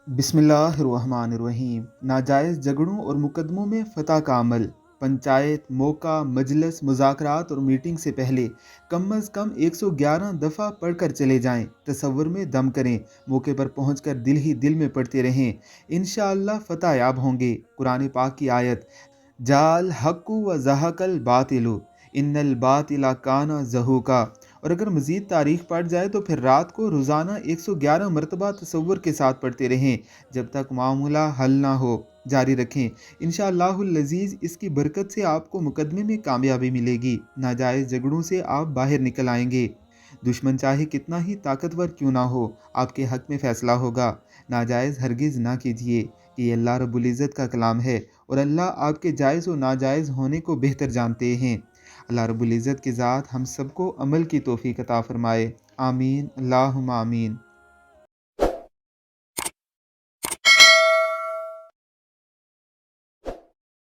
बिस्मिल्लाहिर्रहमानिर्रहीम। नाजायज़ झगड़ों और मुकदमों में फ़तह का अमल। पंचायत, मौका, मजलिस, मुज़ाकरात और मीटिंग से पहले कम अज़ कम 111 दफ़ा पढ़ कर चले जाएं। तसव्वुर में दम करें, मौके पर पहुंचकर दिल ही दिल में पढ़ते रहें। इंशाअल्लाह फ़तह याब होंगे। कुरान पाक की आयत, जाल हक्कु व ज़हकल बातिलु इन्नल बातिला काना ज़हूका। और अगर मज़ीद तारीख़ पढ़ जाए तो फिर रात को रोज़ाना 111 मरतबा तसव्वुर के साथ पढ़ते रहें जब तक मामला हल ना हो। जारी रखें, इंशाअल्लाहुल अज़ीज़ इसकी बरकत से आपको मुकदमे में कामयाबी मिलेगी। नाजायज़ झगड़ों से आप बाहर निकल आएंगे। दुश्मन चाहे कितना ही ताकतवर क्यों ना हो, आपके हक़ में फ़ैसला होगा। नाजायज़ हरगिज़ ना कीजिए, कि ये अल्लाह रब्बुल इज़्ज़त का कलाम है और अल्लाह आपके जायज़ और नाजायज़ होने को बेहतर जानते हैं। अल्लाह रब्बुल इज़्ज़त की ज़ात हम सबको अमल की तौफ़ीक अता फ़रमाए। आमीन, अल्लाहुम्मा आमीन।